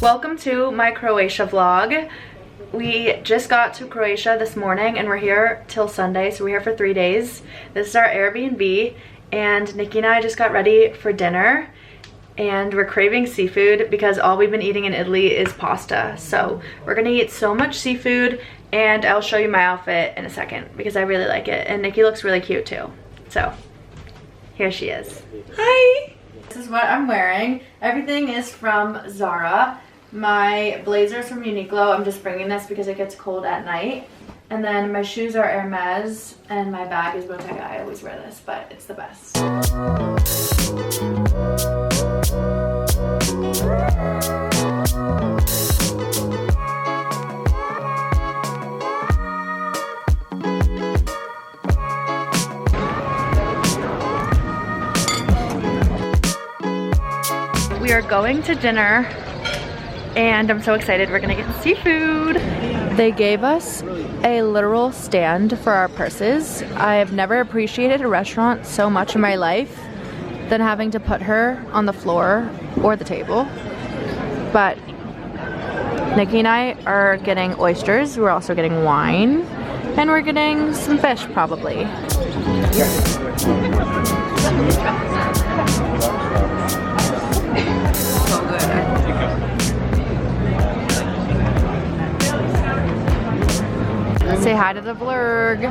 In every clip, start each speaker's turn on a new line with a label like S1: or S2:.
S1: Welcome to my Croatia vlog. We just got to Croatia this morning and we're here till Sunday, so we're here for 3 days. This is our Airbnb and Nikki and I just got ready for dinner and we're craving seafood because all we've been eating in Italy is pasta. So we're gonna eat so much seafood and I'll show you my outfit in a second because I really like it and Nikki looks really cute too. So here she is. Hi! This is what I'm wearing. Everything is from Zara. My blazer is from Uniqlo. I'm just bringing this because it gets cold at night. And then my shoes are Hermes and my bag is Bottega. I always wear this, but it's the best. We are going to dinner and I'm so excited. We're gonna get seafood. They gave us a literal stand for our purses. I have never appreciated a restaurant so much in my life than having to put her on the floor or the table. But Nikki and I are getting oysters. We're also getting wine and we're getting some fish probably. So good. Say hi to the vlog.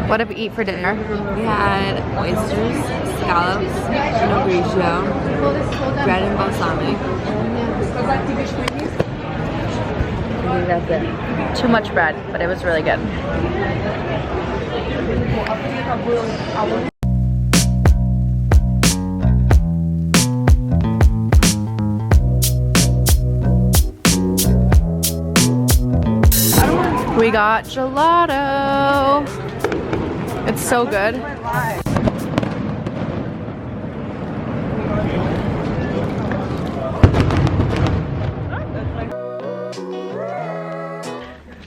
S1: What did we eat for dinner?
S2: We had oysters, scallops, pinot grigio, bread and balsamic. I think that's it.
S1: Too much bread, but it was really good. We got gelato. It's so good.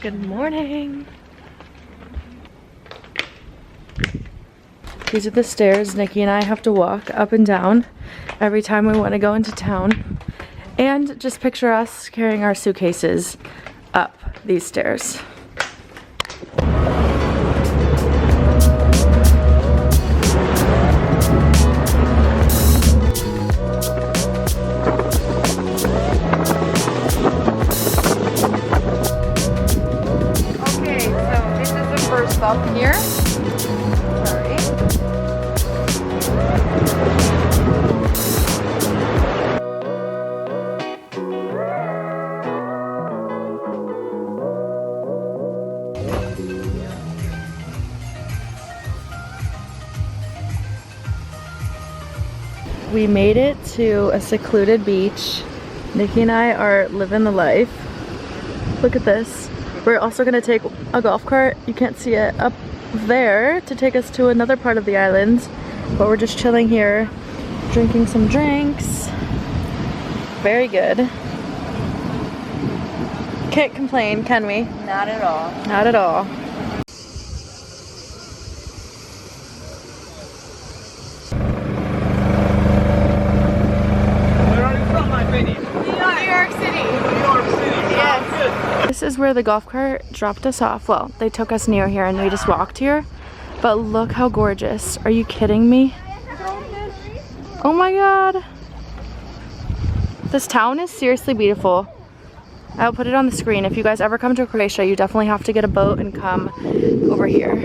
S1: Good morning. These are the stairs Nikki and I have to walk up and down every time we want to go into town. And just picture us carrying our suitcases up these stairs. Up here. Sorry. We made it to a secluded beach. Nikki and I are living the life. Look at this. We're also gonna take a golf cart, you can't see it, up there to take us to another part of the island. But we're just chilling here, drinking some drinks. Very good. Can't complain, can we?
S2: Not at all.
S1: Not at all.
S3: Where are you from, my lady?
S1: New York City.
S3: New York City.
S1: Yes.
S3: Good.
S1: This is where the golf cart dropped us off. Well, they took us near here and we just walked here. But look how gorgeous. Are you kidding me? Oh my god. This town is seriously beautiful. I'll put it on the screen. If you guys ever come to Croatia, you definitely have to get a boat and come over here.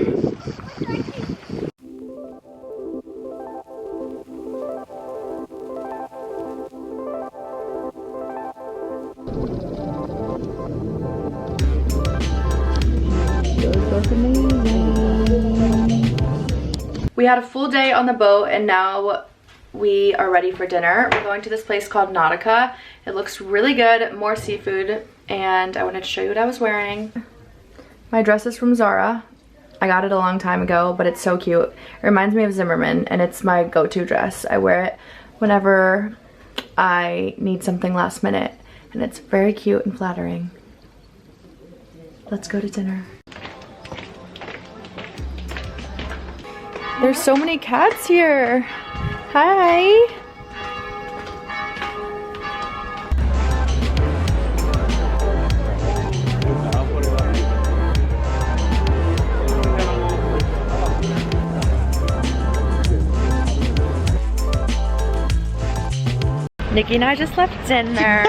S1: We had a full day on the boat and now we are ready for dinner. We're going to this place called Nautica. It looks really good, more seafood, and I wanted to show you what I was wearing. My dress is from Zara. I got it a long time ago, but it's so cute. It reminds me of Zimmerman and it's my go-to dress. I wear it whenever I need something last minute and it's very cute and flattering. Let's go to dinner. There's so many cats here. Hi. Nikki and I just left dinner.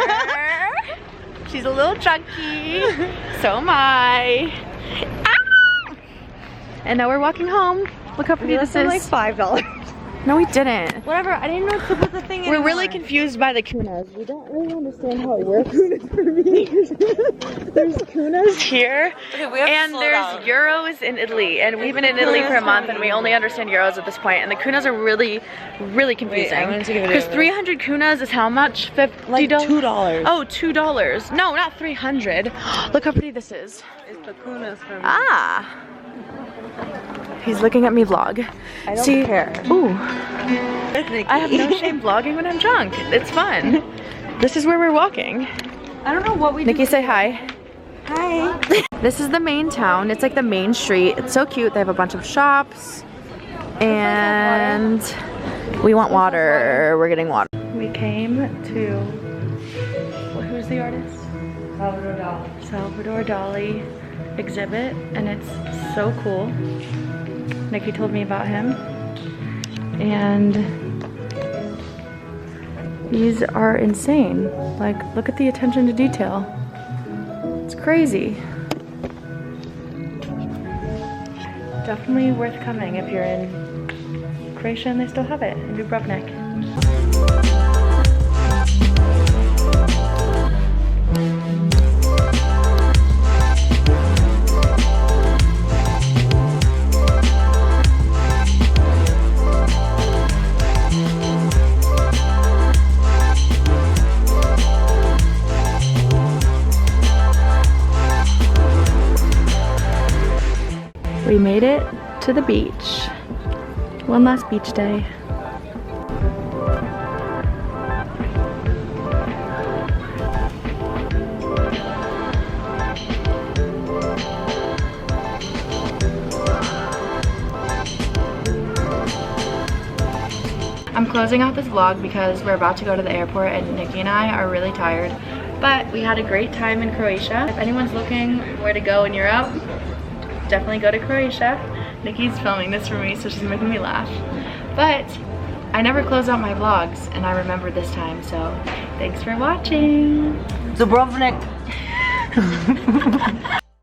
S1: She's a little chunky. So am I. Ah! And now we're walking home. Look how pretty this is.
S2: Like $5.
S1: No, we didn't.
S2: Whatever, I didn't know what the thing is.
S1: We're really confused by the kunas. We don't really understand how it works. There's kunas here, and there's euros in Italy, and we've been in Italy for a month, and we only understand euros at this point. And the kunas are really, really confusing. Because 300 kunas is how much? $50?
S2: Like $2.
S1: Oh, $2. No, not 300. Look how pretty this is.
S2: It's the kunas for me.
S1: Ah. He's looking at me vlog.
S2: I don't care.
S1: Ooh. I have no shame vlogging when I'm drunk. It's fun. This is where we're walking.
S2: I don't know what we
S1: Nikki, say hi.
S2: Hi.
S1: This is the main town. It's like the main street. It's so cute. They have a bunch of shops. And we want water. We're getting water. We came to, who's the artist? Salvador Dali exhibit, and it's so cool. Nikki told me about him, and these are insane. Like, look at the attention to detail. It's crazy. Definitely worth coming if you're in Croatia and they still have it, in Dubrovnik. We made it to the beach. One last beach day. I'm closing out this vlog because we're about to go to the airport and Nikki and I are really tired. But we had a great time in Croatia. If anyone's looking where to go in Europe, definitely go to Croatia. Nikki's filming this for me, so she's making me laugh. But I never close out my vlogs, and I remembered this time, so thanks for watching.
S2: Dubrovnik.